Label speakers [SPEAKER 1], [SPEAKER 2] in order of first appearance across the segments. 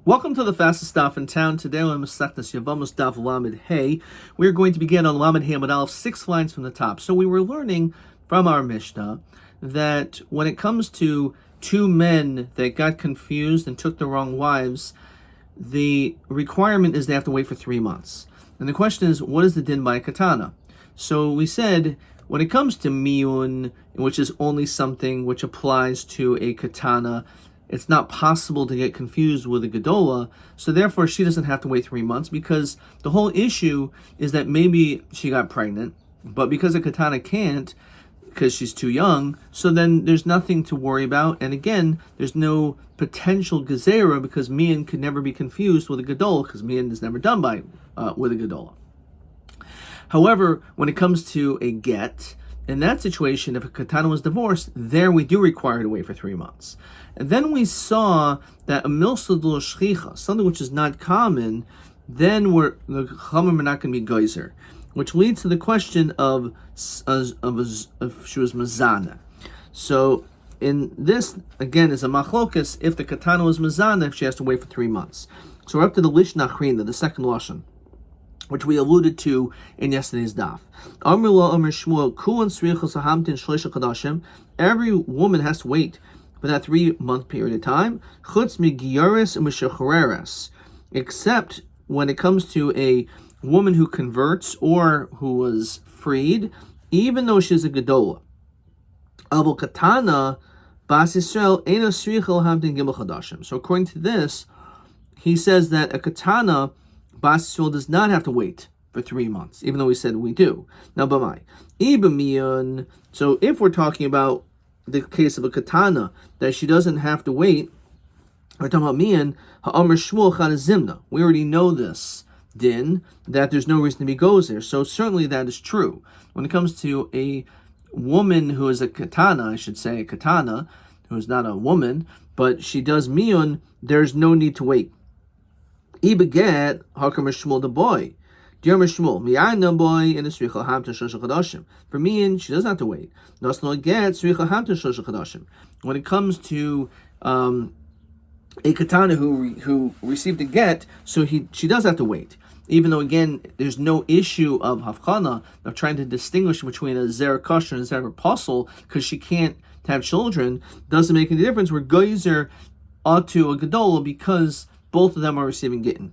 [SPEAKER 1] Welcome to the fastest daf in town. Today on Masechtas Yevamot daf Lamed Hey. We're going to begin on Lamed Hey Amud Aleph, 6 lines from the top. So we were learning from our Mishnah that when it comes to two men that got confused and took the wrong wives, the requirement is they have to wait for 3 months. And the question is, what is the din by a katana? So we said, when it comes to miyun, which is only something which applies to a katana, it's not possible to get confused with a gedola, so therefore she doesn't have to wait 3 months, because the whole issue is that maybe she got pregnant, but because a katana can't, because she's too young, so then there's nothing to worry about, and again, there's no potential gezerah, because mian could never be confused with a gedola, because mian is never done with a gedola. However, when it comes to a get, in that situation, if a katana was divorced, there we do require to wait for 3 months. And then we saw that a milsadul shchicha, something which is not common, then the chamim are not going to be geyser, which leads to the question of if she was mazana. So in this, again, is a machlokas if the katana was mazana, if she has to wait for 3 months. So we're up to the lishna achrina, the second lashon, which we alluded to in yesterday's daf. Every woman has to wait for that 3-month period of time, except when it comes to a woman who converts or who was freed, even though she's a gedola. So according to this, he says that a katana Bas Yisrael does not have to wait for 3 months, even though we said we do. Now, b'mai. So if we're talking about the case of a katana, that she doesn't have to wait, we're talking about mian, ha'amr shmuel chanazimna. We already know this din, that there's no reason to be goes there. So certainly that is true. When it comes to a woman who is a katana, I should say a katana, who is not a woman, but she does mian, there's no need to wait. Ibeget hakam shmuel the boy. Dear Shmuel, miyana boy in the sricha hamta shlosh chadashim. For me, and she doesn't have to wait. Nasno get sricha hamta shlosh chadashim. When it comes to a katana who received a get, so she does have to wait. Even though again, there's no issue of havchana, of trying to distinguish between a zer kosher and a zer apostle, because she can't have children, doesn't make any difference. We're geyser to a gedola because both of them are receiving gittin.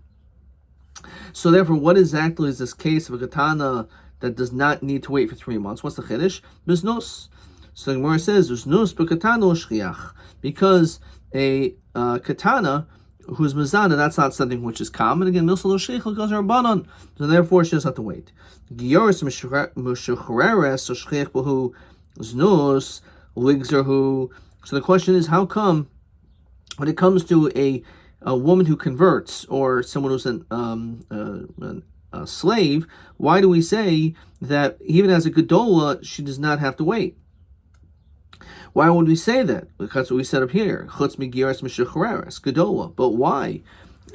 [SPEAKER 1] So therefore, what exactly is this case of a katana that does not need to wait for 3 months? What's the chiddush? Biznus. So the Gemara says, biznus b'katana shchiach, because a katana who's mazana, that's not something which is common. Again, milsal shchiach goes rabbanon, so therefore she doesn't have to wait. Gioris mishucheres shchiach b'hu znus ligzerhu. So the question is, how come when it comes to a woman who converts or someone who's a slave, why do we say that even as a gedola she does not have to wait? Why would we say that? Because we said up here, chutz migiras mishucheres gedola. But why?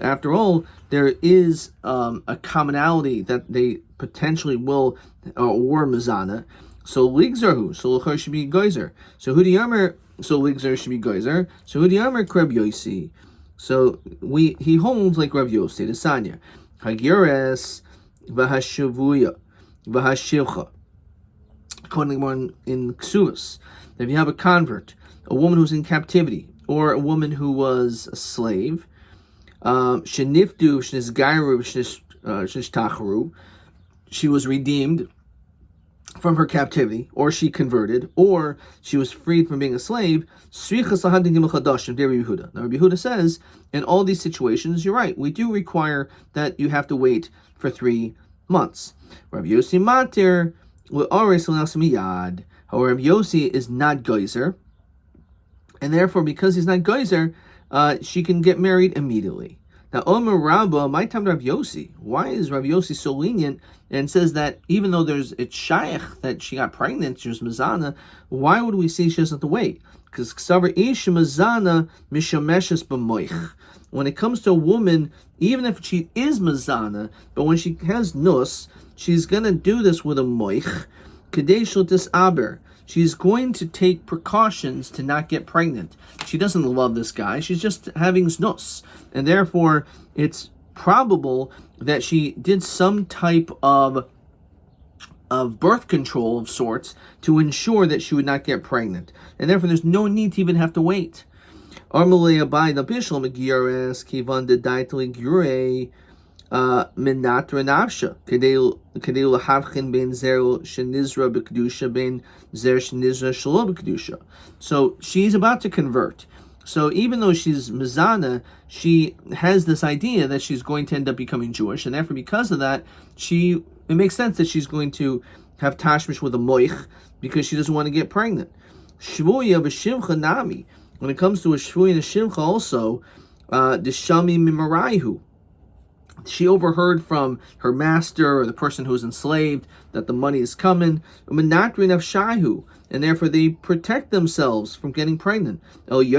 [SPEAKER 1] After all, there is a commonality that they potentially will or mazana. So ligzerhu, so l'char should be geyser. So who do yamer? So ligzer should be geyser. So who do yamer? Kreb yosi. So he holds like Rav Yossi, the Sanya. Hagires v'hashavuya v'hashivcha. According to in Ksuvas, if you have a convert, a woman who's in captivity, or a woman who was a slave, shenifdu shnizgairu shnishtacharu, she was redeemed from her captivity, or she converted, or she was freed from being a slave. Now Rabbi Yehuda says, in all these situations, you're right, we do require that you have to wait for 3 months. Rabbi Yossi matir miyad. However, Rabbi Yossi is not geyser, and therefore, because he's not geyser, she can get married immediately. Now, Omer Rabba, my time Rav Yossi. Why is Rav Yossi so lenient and says that even though it's shaykh that she got pregnant, she was mazana, why would we say she doesn't have to wait? Because ksavar ish mazana mishameshes b'moich. When it comes to a woman, even if she is mazana, but when she has nus, she's gonna do this with a moich, kadei shel tisaber, she's going to take precautions to not get pregnant. She doesn't love this guy. She's just having znus. And therefore, it's probable that she did some type of birth control of sorts to ensure that she would not get pregnant. And therefore, there's no need to even have to wait. Armalea by the bishul megiares kivan de daitli gure minatra nafsha kedei lahavchin ben zer shenizra b'kedusha ben zer shenizra shelo b'kedusha. So she's about to convert. So even though she's mizana, she has this idea that she's going to end up becoming Jewish, and therefore, because of that, it makes sense that she's going to have tashmish with a moich because she doesn't want to get pregnant. Shvuya b'shimcha nami. When it comes to a shvuya and a shimcha, also the shami mimaraihu. She overheard from her master or the person who's enslaved that the money is coming. And therefore they protect themselves from getting pregnant. We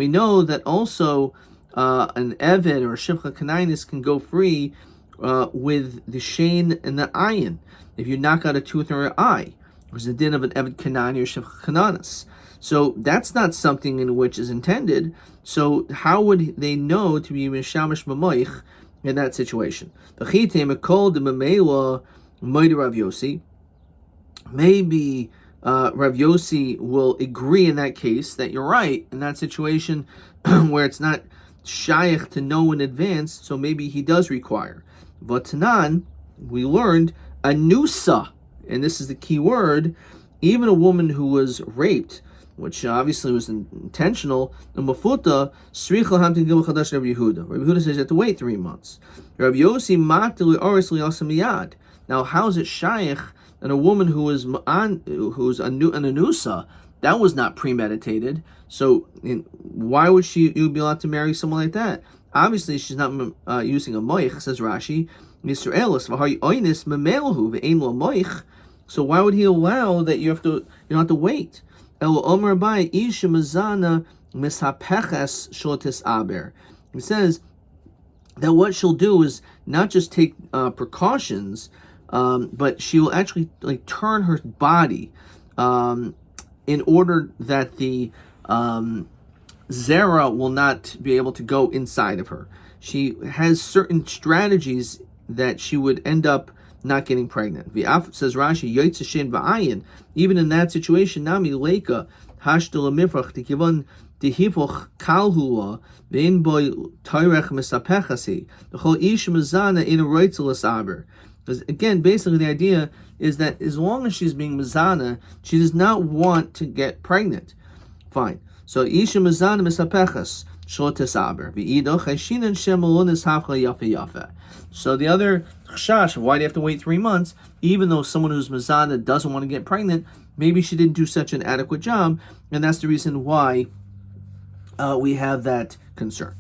[SPEAKER 1] know that also an Eved or a Shivcha Kanainis can go free with the Shane and the Ayin if you knock out a tooth or an eye. There's a din of an Eved Kanani or Shivcha Kananis. So that's not something in which is intended. So how would they know to be Mishamish Mamoich in that situation? Maybe Rav Yossi will agree in that case that you're right in that situation where it's not shaykh to know in advance, so maybe he does require. But Tanan, we learned anusa, and this is the key word, even a woman who was raped, which obviously was intentional, Mafuta, Srichel Hamtin Gil Chadash Rabbi Yehuda. Rabbi Yehuda says you have to wait 3 months. Rabbi Yossi Matli Oris Liasamiyad. Now, how is it shaykh and a woman who's an anusa, that was not premeditated. So why would you be allowed to marry someone like that? Obviously, she's not using a moich, says Rashi. So why would he allow that you don't have to wait? He says that what she'll do is not just take precautions, but she will actually turn her body in order that the zera will not be able to go inside of her. She has certain strategies that she would end up not getting pregnant. Says Rashi, even in that situation, Nami Leika, Hashdala Mifrach, Tikivon, Tihivoch Kalhula, Vein Boy Tyrech Misapechasi, the whole Ish Mazana in a Reitzelas Aber. Because again, basically the idea is that as long as she's being Mazana, she does not want to get pregnant. Fine. So Isha Mazana Misapechas. So the other chash, why do you have to wait 3 months? Even though someone who's mazana doesn't want to get pregnant, maybe she didn't do such an adequate job, and that's the reason why we have that concern.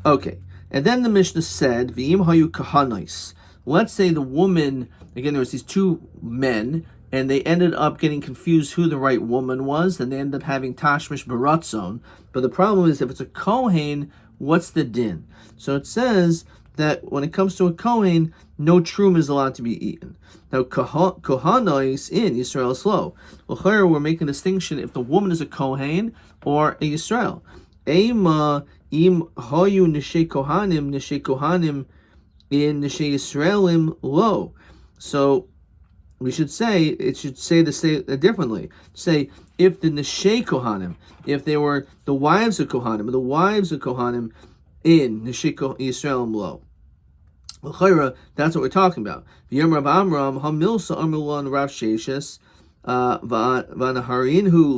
[SPEAKER 1] Okay, and then the Mishnah said, "V'im hayu kahanais." Let's say the woman, again, there was these 2 men, and they ended up getting confused who the right woman was, and they ended up having tashmish baratzon. But the problem is, if it's a kohen, what's the din? So it says that when it comes to a kohen, no trum is allowed to be eaten. Now, kohanois in Yisrael slow. Well, we're making a distinction if the woman is a kohen or a Yisrael. Ema im hoyu nishe kohanim in nishe Yisraelim lo. So it should say differently. Say, if the Neshei Kohanim, if they were the wives of Kohanim, in Neshei Yisrael Lo. That's what we're talking about. V'yom Rav Amram, Hamilsa Amrullah Rav Sheshes, V'anaharinhu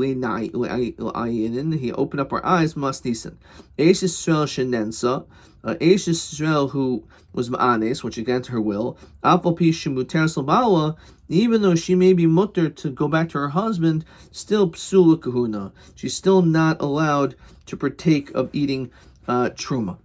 [SPEAKER 1] L'ayinin, he opened up our eyes, Mastisen. Eish Yisrael Shenensa, Eish Yisrael who was Ma'anes, which against her will, Afal Pi Shemuter Salbala, even though she may be mutter to go back to her husband, still psula kahuna. She's still not allowed to partake of eating truma.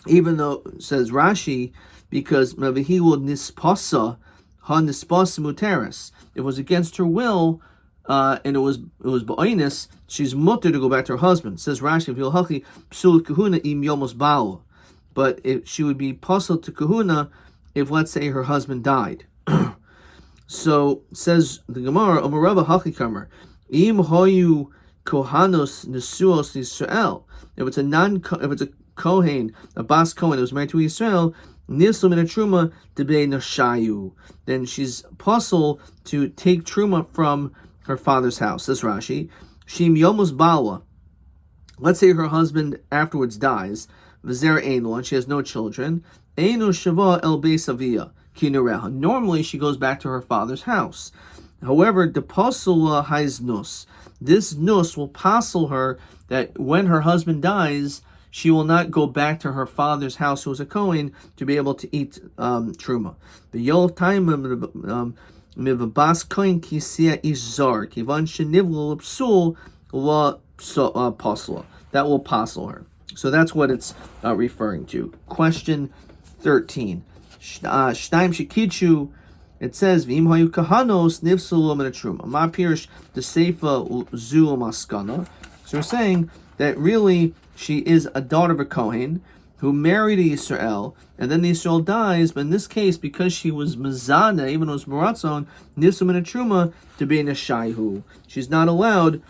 [SPEAKER 1] Even though, says Rashi, because mavihilu nispasa ha nispasa muteris. It was against her will, and it was ba'onis. She's mutter to go back to her husband. Says Rashi, v'ilhachi psula kahuna im yomos ba'ala. But she would be puzzled to kahuna if, let's say, her husband died. So says the Gemara, Omarava Hachikamer, Im Hoyu Kohanos Nesuos Yisrael. If it's a Kohen, a Bas Kohen who was married to Yisrael, Nisum in a Truma Debe Nashayu. Then she's possible to take Truma from her father's house. Says Rashi, Shim Yomos Bawa. Let's say her husband afterwards dies, V'zer Eino, and she has no children. Eino Shava El Beis Avia Kinureha. Normally she goes back to her father's house. However, the Pasula Hais Nus. This Nus will passel her that when her husband dies, she will not go back to her father's house, who was a Kohen, to be able to eat Truma. The Yol Time Mivabas Kohen Kisia Ishzar, Kivan Shenivlu Psul La Pasla. That will passel her. So that's what it's referring to. Question 13. Shtaim Shikichu. It says, V'im hayu kahanos nifsulu min truma. Ma pirish the seifa zu maskana. So we're saying that really she is a daughter of a Kohen who married Yisrael, and then Yisrael dies, but in this case, because she was mezana, even though it was maratzon, nifsulu min truma to be in a shayhu. She's not allowed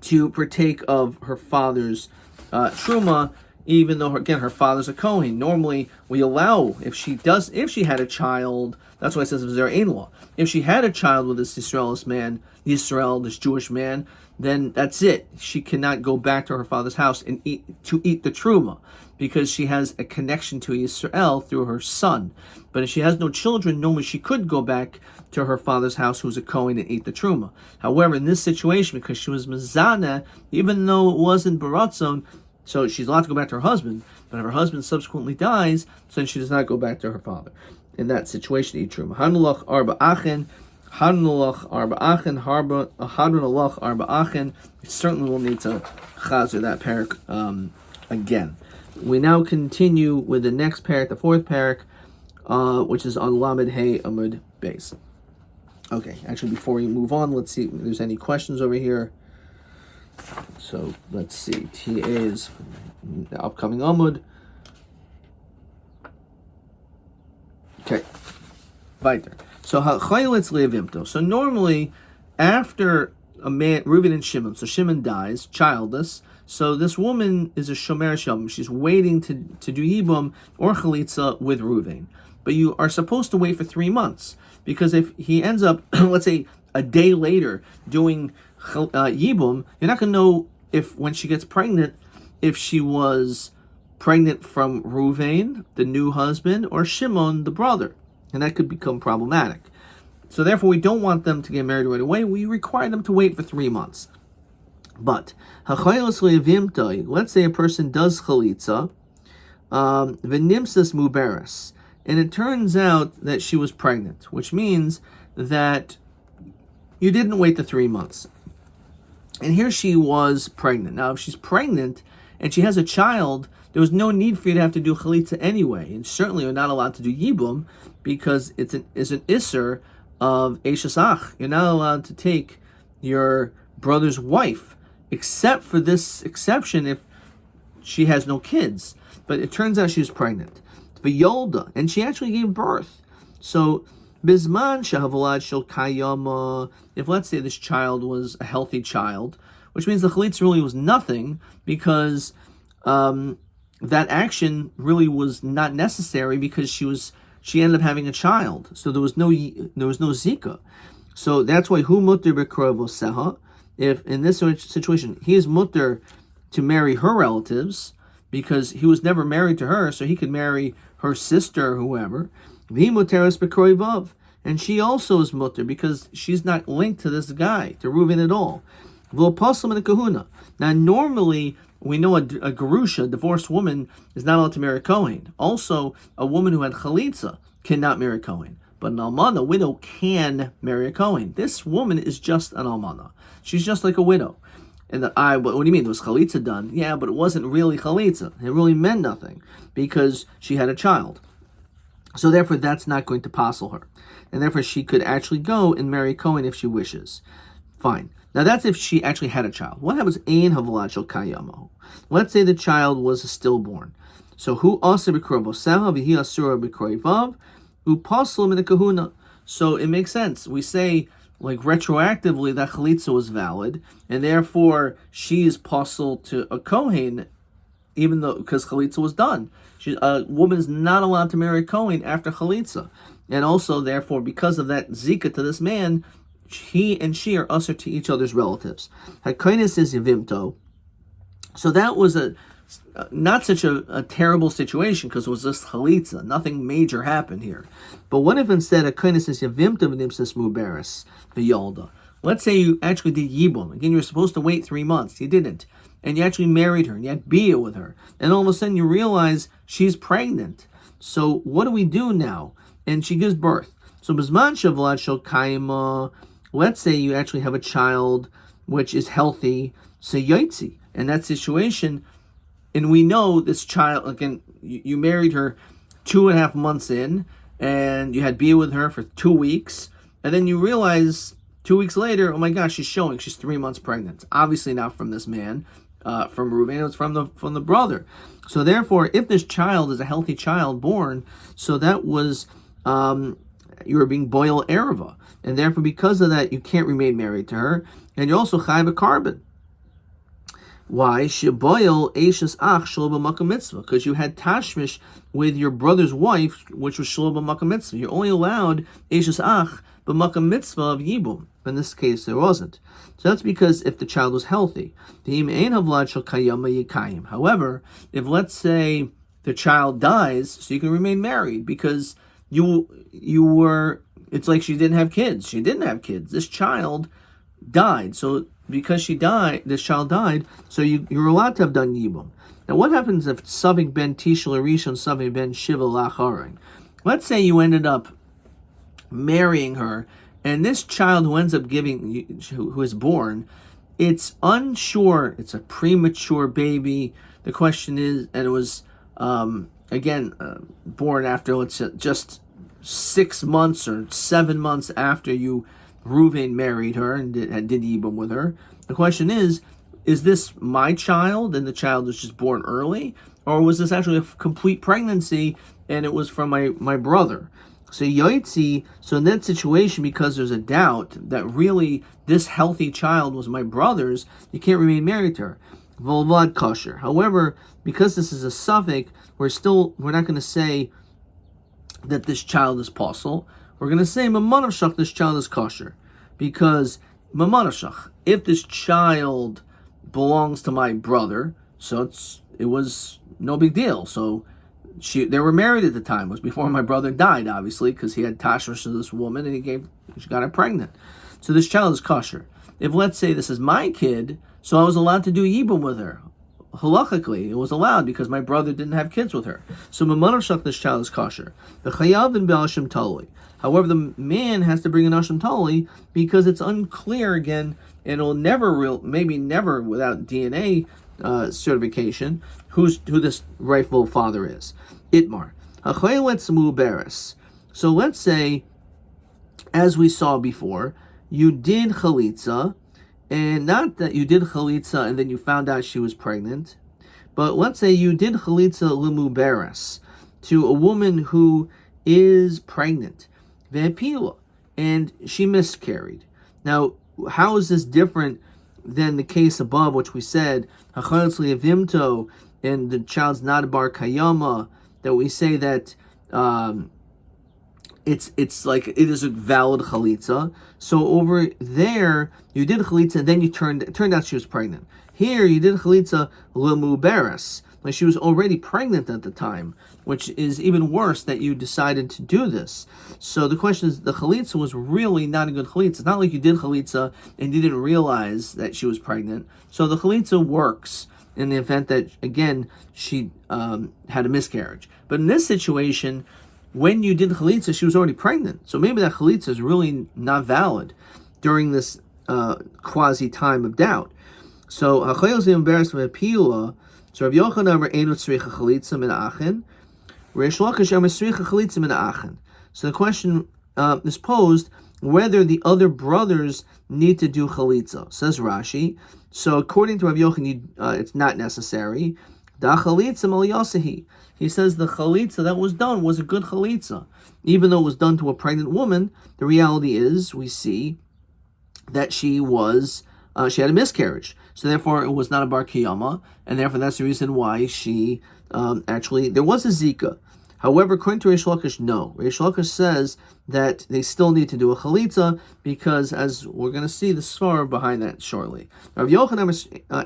[SPEAKER 1] to partake of her father's truma, even though her father's a Kohen. Normally we allow, if she had a child, that's why it says there ain't law. If she had a child with this Yisrael, this Jewish man, then that's it. She cannot go back to her father's house and eat the truma, because she has a connection to Yisrael through her son. But if she has no children, normally she could go back to her father's house, who's a Kohen, and eat the truma. However, in this situation, because she was mezana, even though it wasn't baratzon, so she's allowed to go back to her husband, but if her husband subsequently dies, then she does not go back to her father. In that situation, eat truma. Hanulach arba achen, hanulach arba achen, hanulach arba achen. We certainly will need to chazer that parak again. We now continue with the next parak, the fourth parak, which is on Lamed Hey Amud Beis. Okay, actually, before we move on, let's see if there's any questions over here. So let's see. TA is the upcoming Amud. Okay, weiter. So So normally, after a man, Reuven and Shimon, so Shimon dies, childless. So this woman is a shomer shalom. She's waiting to do yibum or chalitza with Reuven. But you are supposed to wait for 3 months, because if he ends up, let's say, a day later doing yibum, you're not going to know if, when she gets pregnant, if she was pregnant from Reuven, the new husband, or Shimon, the brother. And that could become problematic. So therefore, we don't want them to get married right away. We require them to wait for 3 months. But, let's say a person does chalitza, v'nimsas muberes, and it turns out that she was pregnant, which means that you didn't wait the 3 months. And here she was pregnant. Now, if she's pregnant and she has a child, there was no need for you to have to do chalitza anyway. And certainly you're not allowed to do yibum, because it's an isser of eshesach. You're not allowed to take your brother's wife, except for this exception if she has no kids. But it turns out she was pregnant. V'yolda, and she actually gave birth. So, bisman shahavolad shel kayama, if let's say this child was a healthy child, which means the chalitza really was nothing, because that action really was not necessary, because she ended up having a child. So there was no zika. So that's why hu mutter b'krovoseha. If in this situation he is mutter to marry her relatives, because he was never married to her, so he could marry her sister or whoever. V'hi muteres b'kroivav, and she also is mutter, because she's not linked to this guy, to Reuven at all. V'lo paslam in a kahuna. Now normally we know a gerusha, a divorced woman, is not allowed to marry a Kohen. Also, a woman who had chalitza cannot marry a Kohen. But an almana, a widow, can marry a Kohen. This woman is just an almana. She's just like a widow. And what do you mean? There was chalitza done? Yeah, but it wasn't really chalitza. It really meant nothing, because she had a child. So therefore, that's not going to passel her. And therefore, she could actually go and marry a Kohen if she wishes. Fine. Now that's if she actually had a child. What happens? Ein havolad shel kayamo. Let's say the child was a stillborn. So who aser b'krovoseha v'hi asura b'kroivav, who pasel min kahuna. So it makes sense. We say, like, retroactively that chalitza was valid, and therefore she is possible to a kohen, even though, because chalitza was done. A woman is not allowed to marry a kohen after chalitza. And also, therefore, because of that zika to this man, he and she are usher to each other's relatives. Hakonis is yevimto. So that was not such a terrible situation because it was just chalitza. Nothing major happened here. But what if instead hakonis is yevimto v'nimsas muberes v'yolda? Let's say you actually did yibum. Again, you're supposed to wait 3 months. You didn't. And you actually married her, and you had bia with her. And all of a sudden you realize she's pregnant. So what do we do now? And she gives birth. So Bizman Shavlat Shel Kaima, let's say you actually have a child which is healthy, so Yaitzi. In that situation, and we know this child, again, you married her 2.5 months in, and you had bia with her for 2 weeks, and then you realize 2 weeks later, oh my gosh, she's 3 months pregnant. Obviously not from this man, from Reuben, it was from the brother. So therefore, if this child is a healthy child born, so that was you were being boil ereva, and therefore because of that you can't remain married to her, and you're also chayv a carbon. Why? Sheboil eishes ach shlo b'makam mitzvah, because you had tashmish with your brother's wife, which was shlo b'makam mitzvah. You're only allowed eishes ach b'makam mitzvah of yibum. In this case, there wasn't. So that's because if the child was healthy. However, if let's say the child dies, so you can remain married because you were. It's like she didn't have kids. She didn't have kids. This child died. So because this child died, so you're allowed to have done yibum. Now, what happens if Savik ben Tishel Rishon Savik ben Shiva Lacharing? Let's say you ended up marrying her, and this child who ends up who is born, it's unsure. It's a premature baby. The question is, and it was born after just 6 months or 7 months after Reuven married her and did yibum with her. The question is this my child and the child was just born early, or was this actually a complete pregnancy and it was from my brother? So Yoitzi, so in that situation, because there's a doubt that really this healthy child was my brother's, you can't remain married to her. Volvad kosher. However, because this is a suffix, we're not going to say that this child is possible. We're going to say mamanavshach, this child is kosher, because mamanavshach, if this child belongs to my brother, so it was no big deal. So they were married at the time. It was before my brother died, obviously, because he had tashmish to this woman and she got her pregnant. So this child is kosher. If let's say this is my kid, so I was allowed to do yibum with her. Halachically, it was allowed because my brother didn't have kids with her. So mamanavshach, this child is kosher. The chayav and be'ashim tali. However, the man has to bring an ashim tali because it's unclear again, and it'll maybe never without DNA certification, who this rightful father is. Itmar. So let's say, as we saw before, you did chalitza, and not that you did chalitza and then you found out she was pregnant, but let's say you did chalitza limuberes, to a woman who is pregnant, ve'pila, and she miscarried. Now, how is this different than the case above, which we said, hachayotz li'avimto, and the child's not a bar kayama, that we say that it's like it is a valid chalitza. So over there, you did chalitza, and then it turned out she was pregnant. Here, you did chalitza lemuberes, like she was already pregnant at the time, which is even worse that you decided to do this. So the question is, the chalitza was really not a good chalitza. It's not like you did chalitza and you didn't realize that she was pregnant. So the chalitza works in the event that, again, she had a miscarriage. But in this situation, when you did chalitza, she was already pregnant. So maybe that chalitza is really not valid during this quasi time of doubt. So so Rav Yochanan Amar Eino tzricha chalitza min ha'achin, Reish Lakish Amar tzricha chalitza min ha'achin. So the question is posed whether the other brothers need to do chalitza. Says Rashi. So according to Rav Yochanan, it's not necessary. Da chalitza mal yasehi. He says the chalitza that was done was a good chalitza. Even though it was done to a pregnant woman, the reality is, we see that she had a miscarriage. So therefore, it was not a bar kiyama, and therefore that's the reason why she, there was a zika. However, according to Reish Lakish, no. Reish Lakish says that they still need to do a chalitza because, as we're going to see, the svar behind that shortly. Rav Yochanan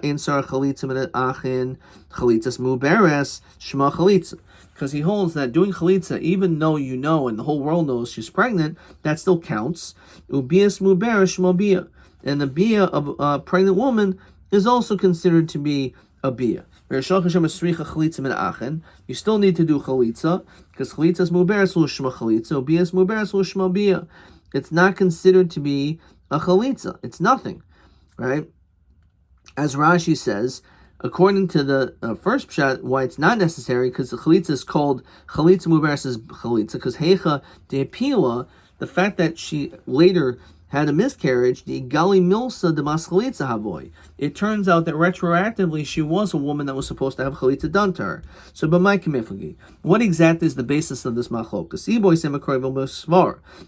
[SPEAKER 1] ansar chalitza min achin chalitzas muberes shema chalitza, because he holds that doing chalitza, even though you know and the whole world knows she's pregnant, that still counts. Ubias muberes shema bia, and the bia of a pregnant woman is also considered to be a bia. You still need to do chalitza because chalitza is muberes l'shma chalitza, bia is muberes l'shma bia. It's not considered to be a chalitza. It's nothing, right? As Rashi says, according to the first pshat, why it's not necessary, because the chalitza is called chalitza muberes is chalitza because heicha de'pila, the fact that she later had a miscarriage, the gali milsa de mas chalitza havoy. It turns out that retroactively she was a woman that was supposed to have chalitza done to her. So, what exactly is the basis of this machlokas?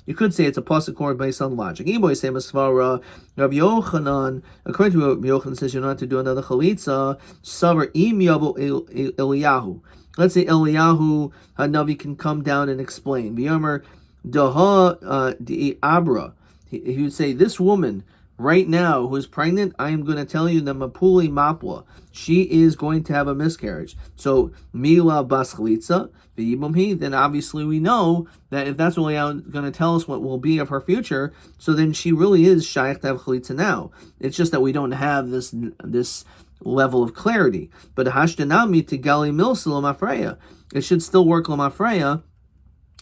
[SPEAKER 1] You could say it's a pasuk or based on logic. Rav Yochanan, according to Rav Yochanan, says you're not to do another chalitza. Savar im yavo Eliyahu. Let's say Eliyahu Hanavi can come down and explain. V'yomer daha di abra. He would say, this woman right now who is pregnant, I am going to tell you that mapuli mapla, she is going to have a miscarriage. So mila bas chalitza v'yibumhi, then obviously we know that if that's really going to tell us what will be of her future, so then she really is shaykh to have chalitza now. It's just that we don't have this level of clarity. But hashtanami tigali milsa l'mafreya, it should still work l'mafreya,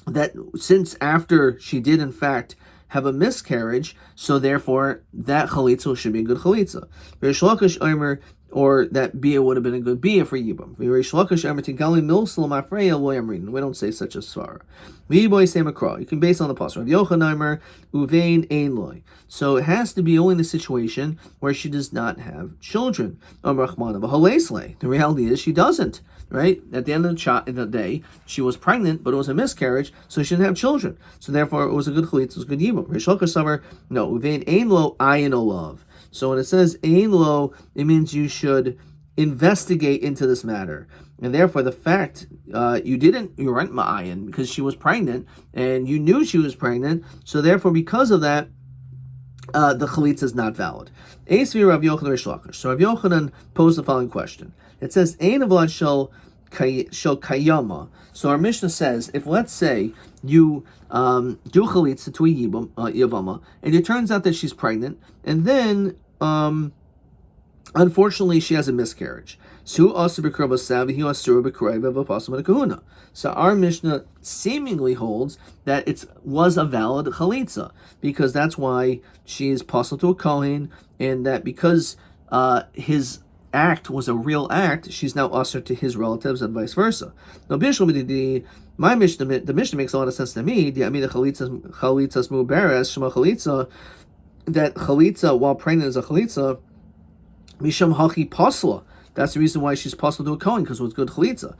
[SPEAKER 1] that since after she did in fact have a miscarriage, so therefore that chalitza should be a good chalitza. Reish Lakish Omer, or that bia would have been a good bia for Yibam. Reish Lakish Omer tigali milsel mafreya lo yamrin. We don't say such a svar. V'yiboy say makra. You can base on the pasuk. Rav Yochanan Omer uvein ein loy. So it has to be only in the situation where she does not have children. Omer Rachmana v'halesle. The reality is she doesn't. Right? At the end of the day, she was pregnant, but it was a miscarriage, so she didn't have children. So therefore, it was a good chalitza, it was a good yibum. Reish Lakish Omer, no, uvein ein lo ayin olav. So when it says ein lo, it means you should investigate into this matter. And therefore, the fact you weren't ma'ayin because she was pregnant, and you knew she was pregnant, so therefore, because of that, the chalitza is not valid. Eisvi Rav Yochanan Reish Lakish. So Rav Yochanan posed the following question. It says, ein avlad shel kayama. So our Mishnah says, if let's say you do chalitza to a yevama, and it turns out that she's pregnant, and then unfortunately she has a miscarriage. So our Mishnah seemingly holds that it was a valid chalitza, because that's why she is possible to a kohen, and that because his act was a real act, she's now usher to his relatives and vice versa. Now, my Mishnah, the Mishnah makes a lot of sense to me. The chalitzas muberes shema chalitza, that chalitza while pregnant is a chalitza misham hachi pasla. That's the reason why she's possible to a kohen, because it was good chalitza.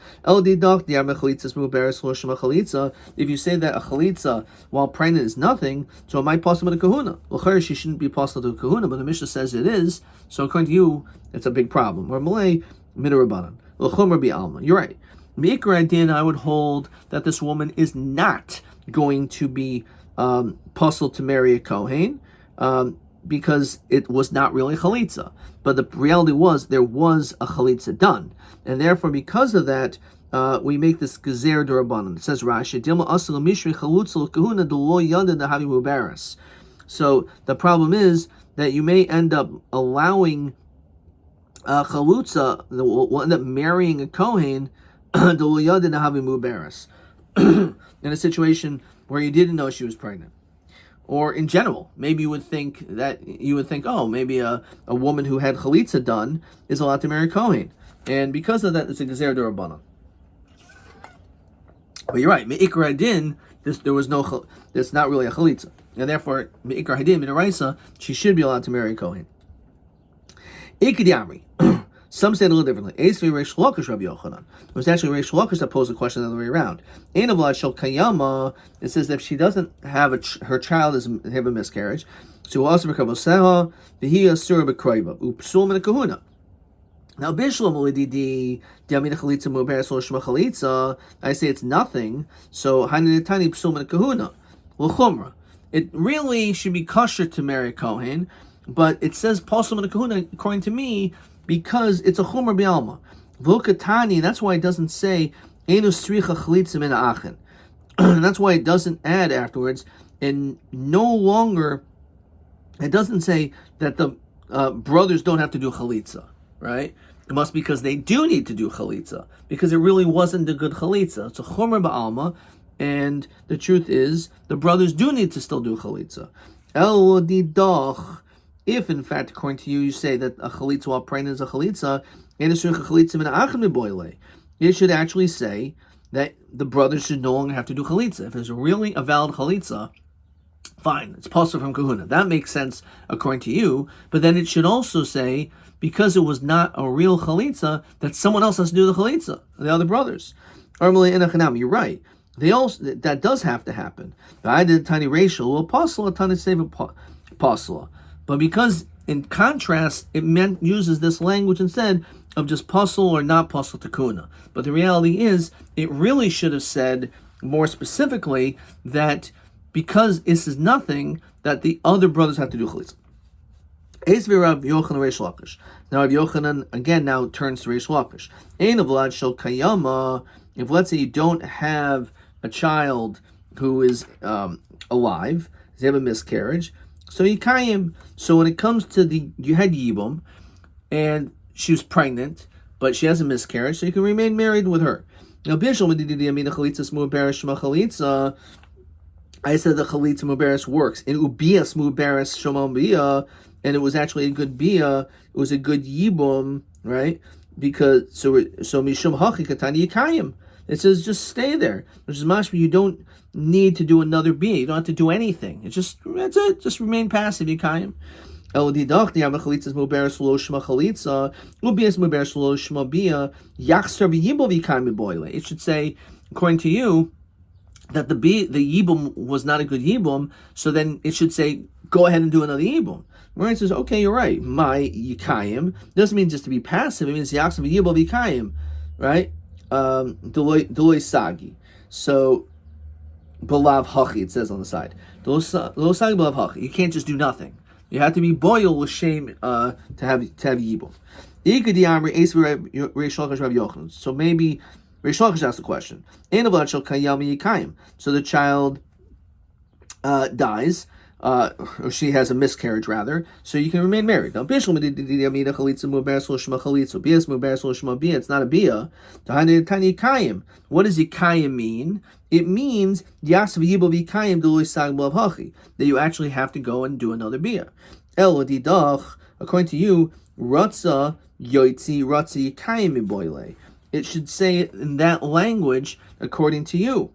[SPEAKER 1] If you say that a chalitza while pregnant is nothing, so it might possible to kahuna. Well, she shouldn't be possible to a kahuna, but the Mishnah says it is. So according to you, it's a big problem. Or malay midarabanan. You're right. Mikra din, I would hold that this woman is not going to be possible to marry a kohen, because it was not really chalitza. But the reality was, there was a chalitza done. And therefore, because of that, we make this gezer d'Rabbanan. It says Rashi, Dilma asal mishri chalutza kahuna delo yada dahavi mubaris. So the problem is that you may end up allowing chalutza, will end up marrying a kohen delo yada dahavi mubaris, in a situation where you didn't know she was pregnant. Or in general, maybe you would think, oh, maybe a woman who had chalitza done is allowed to marry Kohen. And because of that, it's a gezer d'Rabbanan. But you're right, me'ikar hadin, there's not really a chalitza. And therefore, me'ikar hadin, midaraisa, she should be allowed to marry Kohen. Ikadi amri. Some say it a little differently. It was actually Reish Lakish that posed the question the other way around. It says that if she doesn't have her child have a miscarriage, so will also become Oseha, Vihia Surah Bekroiba, Upsul Min Kahuna. Now, Bishlam Lididi, Diamina Chalitza Muberes Loshma Chalitza, I say it's nothing, so Hanitani Psul Min Kahuna, L'chumra. It really should be kosher to marry a Kohen, but it says Pasul Min Kahuna, according to me, because it's a Chumra Bialma. V'ukatani, that's why it doesn't say Enu Sricha Chalitza Min Achen. That's why it doesn't add afterwards, and no longer, it doesn't say that the brothers don't have to do Chalitza, right? It must be because they do need to do Chalitza, because it really wasn't a good Chalitza. It's a Chumra Ba'alma, and the truth is, the brothers do need to still do Chalitza. El Didach, if in fact, according to you, you say that a Chalitza while pregnant is a Chalitza, it should actually say that the brothers should no longer have to do Chalitza. If it's really a valid Chalitza, fine, it's possible from Kahuna. That makes sense according to you, but then it should also say, because it was not a real Chalitza, that someone else has to do the Chalitza, the other brothers. You're right. They also, that does have to happen. I did tiny racial, apostle, a tiny save apostle. But because in contrast, it uses this language instead of just puzzle or not puzzle takuna. But the reality is, it really should have said more specifically that because this is nothing, that the other brothers have to do chalitza. Rav Yochanan Reish Lakish. Now Rav Yochanan again now turns to Reish Lakish. Ein avlad shel kayama. If let's say you don't have a child who is alive, they have a miscarriage, so you kayim. So when it comes to you had yibum, and she was pregnant, but she has a miscarriage, so you can remain married with her. Now bishul medidi amina chalitza smu beres shma chalitza. I said the chalitza muberes works in ubias muberes shomam bia, and it was actually a good bia. It was a good yibum, right? Because so mishum hachi katani yikayim. It says just stay there, which is mashma. You don't need to do another bia. You don't have to do anything. That's it. Just remain passive. Yikayim. It should say, according to you, that the yibum was not a good yibum, so then it should say, go ahead and do another yibum. Right? It says, okay, you're right. My yikayim doesn't mean just to be passive. It means yaksav yibum yikayim, right? Deloy sagi. So, belav hachi. It says on the side. Deloy sagi belav hachi. You can't just do nothing. You have to be boiled with shame to have yibum. So maybe Reish Lakish asked the question. So the child dies, or she has a miscarriage rather, so you can remain married. Now, it's not a bia. What does yikayim mean? It means that you actually have to go and do another bia. According to you, ratza yoitzi ratza yikayim boile. It should say it in that language, according to you,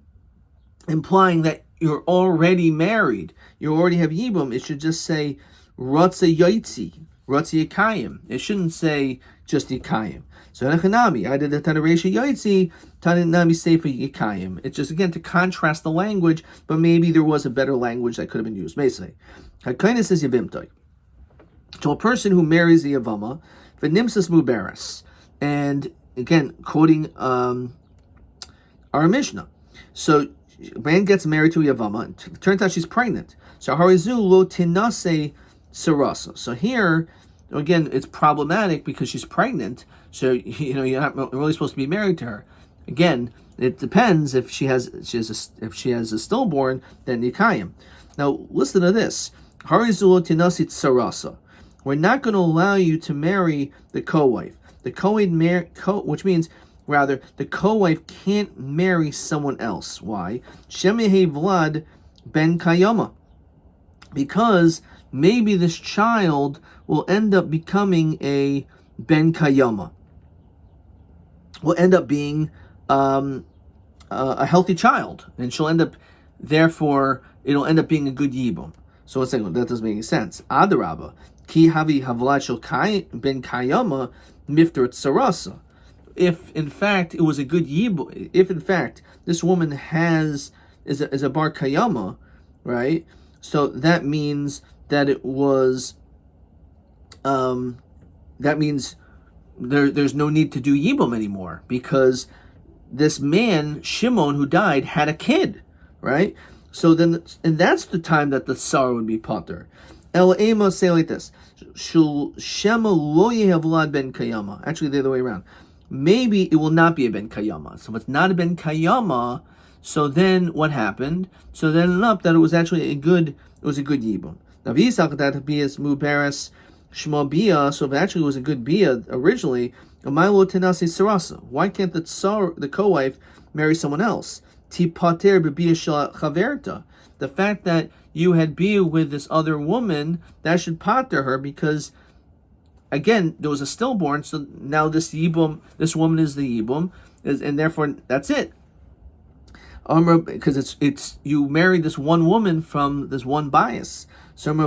[SPEAKER 1] implying that you're already married. You already have yibum. It should just say ratza yoitzi ratza yikayim. It shouldn't say just yikayim. So nechanami, I did the tanaresha yoitzi, tananami sefer yikayim. It's just again to contrast the language, but maybe there was a better language that could have been used. Basically, Hakainis says yavimtai. To a person who marries a yavama, v'nimsas muberes, and again quoting our Mishnah. So a man gets married to a yavama, and it turns out she's pregnant. So harizu lo tinase sarasa. So here, again, it's problematic because she's pregnant. So you're not really supposed to be married to her. Again, it depends if she has a stillborn, then yikayim. Now listen to this. Harizu lo tinase sarasa. We're not going to allow you to marry the co-wife. The which means, rather, the co-wife can't marry someone else. Why? Shemihe Vlad ben Kayama. Because maybe this child will end up becoming a ben Kayama. Will end up being a healthy child. And she'll end up, therefore, it'll end up being a good yibum. So let's say, that doesn't make any sense. Adarabba. Ki havi havlad shel ben Kayama. mifter sarasa. If in fact it was a good yibum, if in fact this woman is a bar kayama, right? So that means that it was, that means there's no need to do yibum anymore, because this man Shimon who died had a kid, right? So then, and that's the time that the tsar would be pater. El ema, say like this: Shul shema lo yehavlad ben kayama. Actually, the other way around. Maybe it will not be a ben kayama. So if it's not a ben kayama, so then what happened? So then ended up that it was actually a good yibum. Now v'yisak that bias muberes shma bia. So if it actually was a good bia originally, amilo tenasi sarasa. Why can't the tsar, the co-wife, marry someone else? Ti pater b'bia shel chaverta. The fact that you had bia with this other woman, that should pater her, because again, there was a stillborn, so now this yibum, this woman is the yibum, and therefore that's it. Because it's you married this one woman from this one bias. So when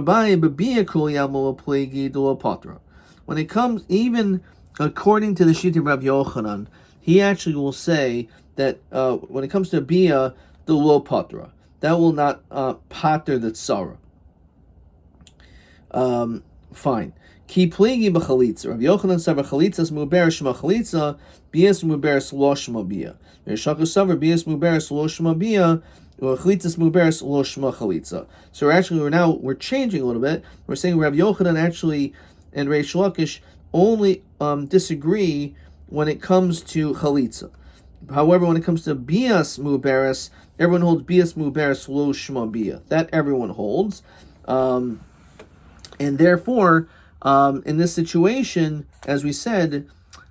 [SPEAKER 1] it comes, even according to the Shita of Rav Yochanan, he actually will say that when it comes to bia, the lo patra, that will not pater the tsara. Fine. Ki pligi b'chalitza. Rav Yochanan said b'chalitzas muber shema chalitza, bias muber lo shema bia. Shaku saver bias muber lo shema bia, or chalitzas muber lo shema chalitza. So we're changing a little bit. We're saying Rav Yochanan actually and Reish Lakish only disagree when it comes to chalitza. However, when it comes to bias muberes, everyone holds bias muberes lo shema bia. That everyone holds, and therefore, in this situation, as we said,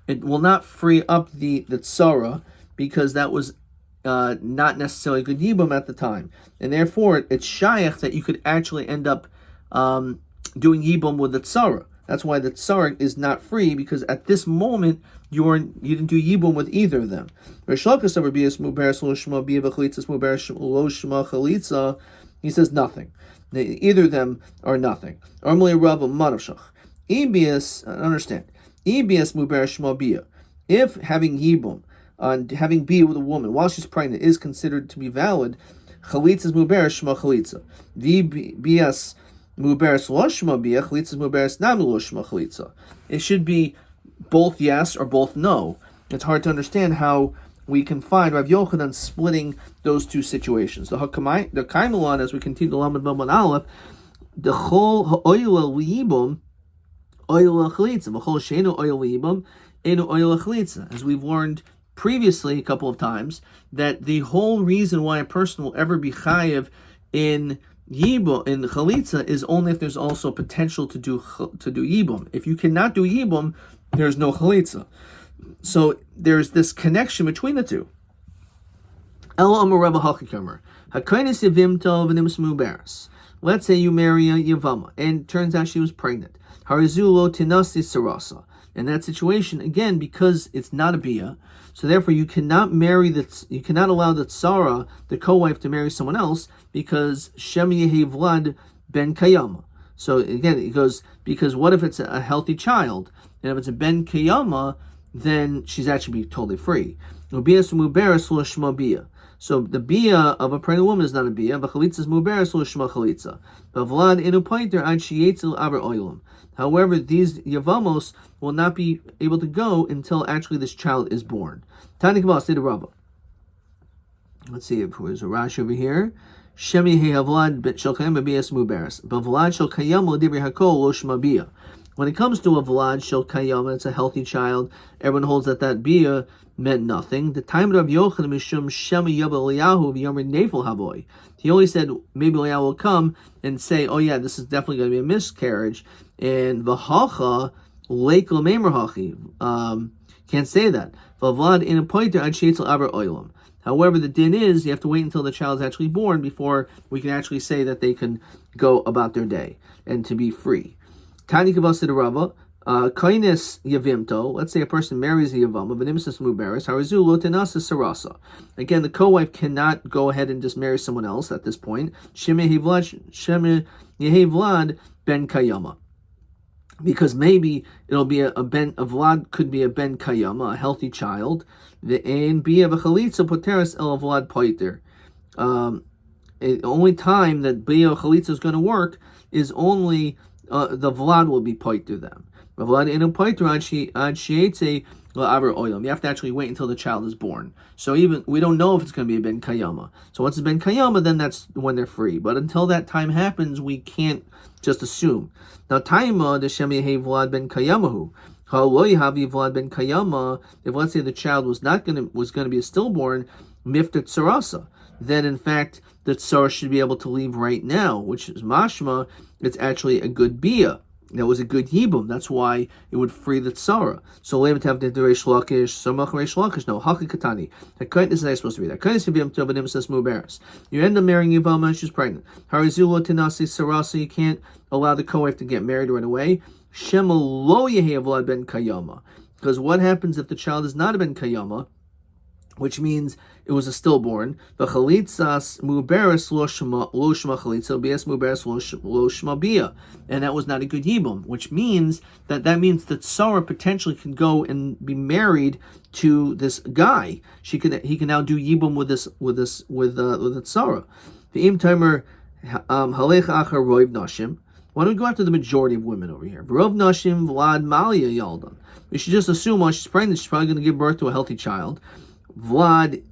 [SPEAKER 1] it will not free up the tsara, because that was not necessarily good yibum at the time, and therefore it's shaykh that you could actually end up doing yibum with the tsara. That's why the tsar is not free, because at this moment you didn't do yibum with either of them. He says nothing. Either of them are nothing. Understand. If having yibum, having bia with a woman while she's pregnant is considered to be valid, chalitza muber shma chalitza. Bias muberes lo shma bia, chalitza muberes nam lo shma chalitza. It should be both yes or both no. It's hard to understand how we can find Rav Yochanan splitting those two situations. The Kaimelon, as we continue to Lamed Bamon Aleph, the chol ha'oil liyibum oil chalitza, v'chol sheinu oil liyibum enu oil chalitza. As we've learned previously a couple of times, that the whole reason why a person will ever be chayiv in yibum, in chalitza, is only if there's also potential to do yibum. If you cannot do yibum, there's no chalitza. So there's this connection between the two. Let's say you marry a Yevamot, and turns out she was pregnant. In that situation, again, because it's not a bia, so therefore you cannot allow the tsara, the co-wife, to marry someone else, because Shem Yehi Vlad ben Kayama. So again, it goes, because what if it's a healthy child? And if it's a ben Kayama, then she's actually totally free. So the bia of a pregnant woman is not a bia. However, these Yevamos will not be able to go until actually this child is born. Let's see if there's a Rashi over here. When it comes to a Vlad Shel Kayama, it's a healthy child, everyone holds that bia meant nothing. The time of Yochanan Mishum Shema Yav Eliyahu V'Yomer Nefel Havoy. He only said maybe Eliyahu will come and say, oh yeah, this is definitely going to be a miscarriage. And V'Hacha Leik L'Meimer Hachi. Can't say that. V'Vlad in a pointer Ad Sheitzel Aver Oilam. However, the din is you have to wait until the child is actually born before we can actually say that they can go about their day and to be free. Tani Kavasa de Rava, Kainis Yavimto, let's say a person marries a Yavama, Venimsis Muberis, Harizu Lotinasa Sarasa. Again, the co-wife cannot go ahead and just marry someone else at this point. Sheme Yehevlad Ben Kayama. because maybe it'll be a Vlad could be a ben kayama, a healthy child. The and be of a chalitza poteris el Vlad poiter. The only time that Bia Chalitza is going to work is only the Vlad will be poiter them. Vlad inu poiter ad sheetze la'aver oilam. You have to actually wait until the child is born. So even we don't know if it's going to be a ben kayama. So once it's ben kayama, then that's when they're free. But until that time happens, we can't just assume. Now, taima deshem yehi Vlad ben kayamahu. Vlad ben kayama. If let's say the child was going to be a stillborn, miftat sarasa, then in fact the tsar should be able to leave right now, which is mashma. It's actually a good bia. That was a good yibum. That's why it would free the tzara. So leim tav de reish lakish, samach reish lakish. No, haki katani. This is how it's supposed to be. Hakayis yivim tov anim says muberes. You end up marrying Yevamot, she's pregnant. Harizulo tinasi sarasa. You can't allow the co-wife to get married right away. Shema lo yehi Vlad ben kayama. Because what happens if the child is not a ben kayama, which means it was a stillborn? The chalitzas muberes lo shema chalitza bias muberes lo shema bia, and that was not a good yibum, which means that means that Sarah potentially can go and be married to this guy. He can now do yibum with the Sarah. The im timer halech achar roiv nashim. Why don't we go after the majority of women over here? Rov nashim Vlad malia yaldan. We should just assume while she's pregnant, she's probably going to give birth to a healthy child. Vlad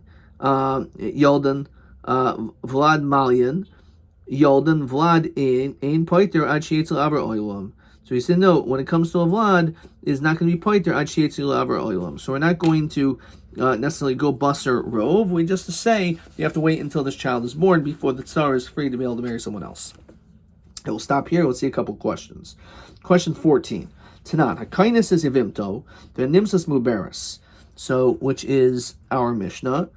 [SPEAKER 1] Yaldan, Vlad Malian, Yaldan, Vlad Ein Poiter Ad Sheitzel Aver Oilam. So he said, no, when it comes to a Vlad, is not going to be Poiter Ad Sheitzel Aver Oilam. So we're not going to necessarily go Busser Rove. We just to say you have to wait until this child is born before the Tsar is free to be able to marry someone else. And we'll stop here. Let's see a couple questions. Question 14. Tanan, Hakainis is Yevimto, the Nimsas Muberis. So, which is our Mishnah.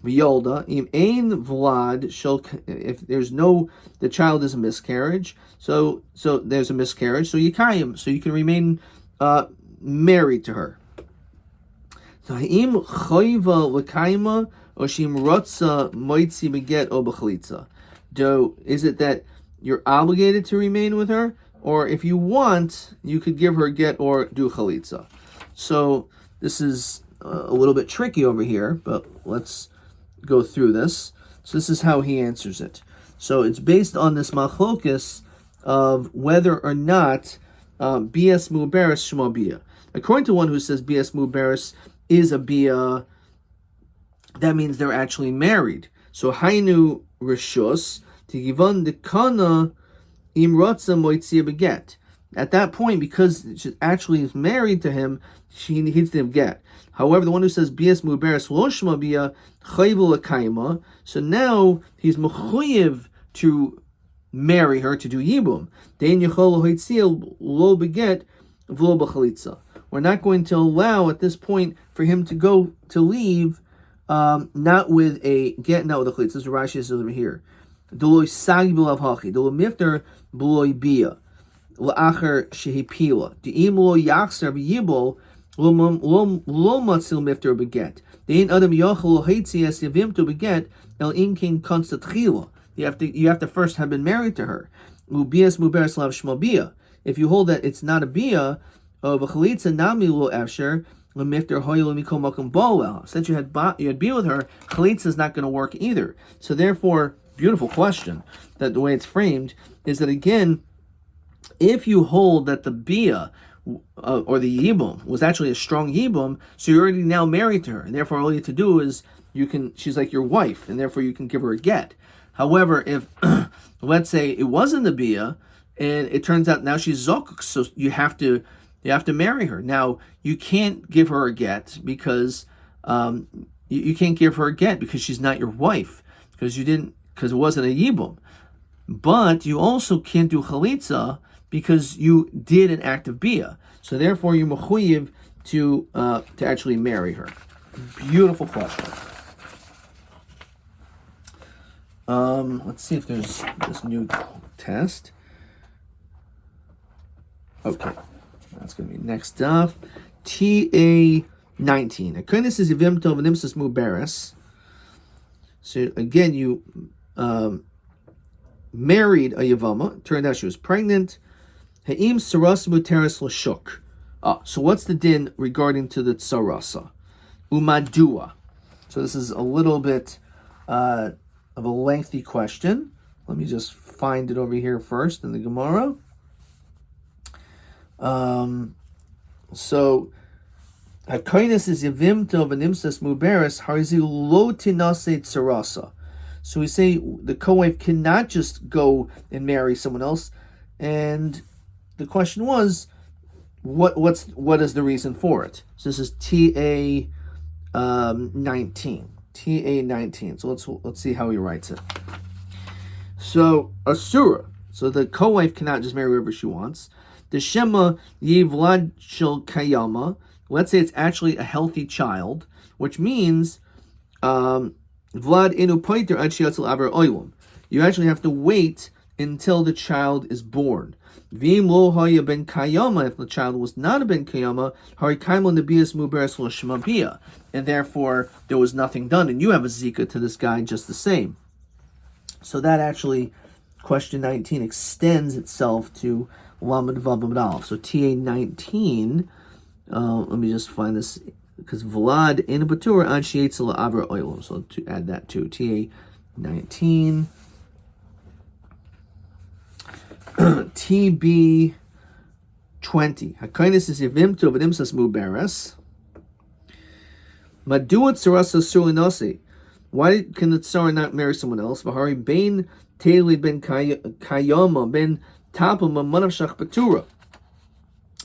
[SPEAKER 1] V'yolda, im ein Vlad shall, if there's no, the child is a miscarriage, so there's a miscarriage, so yikayim, so you can remain married to her. So, im choiva l'kaima, or shim rotza moitzi beget o b'chalitza. Is it that you're obligated to remain with her, or if you want, you could give her a get or do chalitza? So, this is a little bit tricky over here, but let's go through this. So this is how he answers it. So it's based on this machlokus of whether or not bias muberes shema bia. According to one who says bias muberes is a bia, that means they're actually married. So hainu rishus tigivon dekana imrotza moitzia beget. At that point, because she actually is married to him, she needs to get. However, the one who says bias muberes lo shema bia chayvu l'kaima, so now he's mechuyev to marry her to do yibum. Dein yachol hoitzia lo beget v'lo b'chalitza. We're not going to allow at this point for him to go to leave, not with a get, not with a chalitza. This is what Rashi says over here. D'loi sagi b'lav hachi, d'lo mifter b'loi bia. La'acher shehipila. De'im lo yachser v'yibol lo matzil mifter beget. De'in adam yachol lo haitzias yavimtu beget el inkin konstatchila. You have to first have been married to her. Ubias muberes lav shma bia. If you hold that it's not a bia of a chalitza nami lo efsher lo mifter hoyel mikol makom boel. Since you had bia with her, chalitza is not going to work either. So therefore, beautiful question. That the way it's framed is that again, if you hold that the bia or the yibum was actually a strong yibum, so you're already now married to her, and therefore all you have to do is she's like your wife, and therefore you can give her a get. However, if let's say it wasn't the bia, and it turns out now she's zokuk, so you have to marry her. Now you can't give her a get because you can't give her a get because she's not your wife because it wasn't a yibum. But you also can't do chalitza because you did an act of bia. So therefore, you're mechuyev to actually marry her. Beautiful question. Let's see if there's this new test. Okay, that's going to be next up. TA 19. This is Yevimto v'nimsas muberes. So again, you married a Yevamot. Turned out she was pregnant. Ha'im saras muteris l'shuk. So what's the din regarding to the tsarasa? Umadua. So this is a little bit of a lengthy question. Let me just find it over here first in the Gemara. So Hakainis is Yevimta v'nimsas muberes harizi lo tinase tsarasa. So we say the co-wife cannot just go and marry someone else, and the question was, what is the reason for it? So this is TA 19. TA 19. So let's see how he writes it. So Asura. So the co-wife cannot just marry whoever she wants. The Shema Yevlad Shel Kayama. Let's say it's actually a healthy child, which means Vlad Inu Paiter Ad Shiatzel Aver Oilum. You actually have to wait until the child is born. V'im lo haya ben kayama, if the child was not a ben kayama, hari kaimo nebias muberes lo shemabia, and therefore there was nothing done, and you have a zika to this guy just the same. So that actually, question 19 extends itself to Lamed Vav Amud Aleph. So TA 19, let me just find this, because Vlad in a Batur Ad Shiatzel Aver Oilum. So to add that to TA 19. TB 20. Hakainis is Yevimtu v'nimsas muberes. Maduat sarasa sulinasi. Why can the tsar not marry someone else? V'hari bein teili ben kayama ben tapama manavshach patura.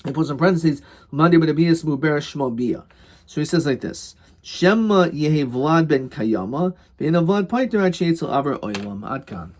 [SPEAKER 1] He puts in parentheses madi ben abiyas muberes shmabia. So he says like this: Shema yehe Vlad ben kayama ben Vlad paiter ad sheitzel aver oilam adkan.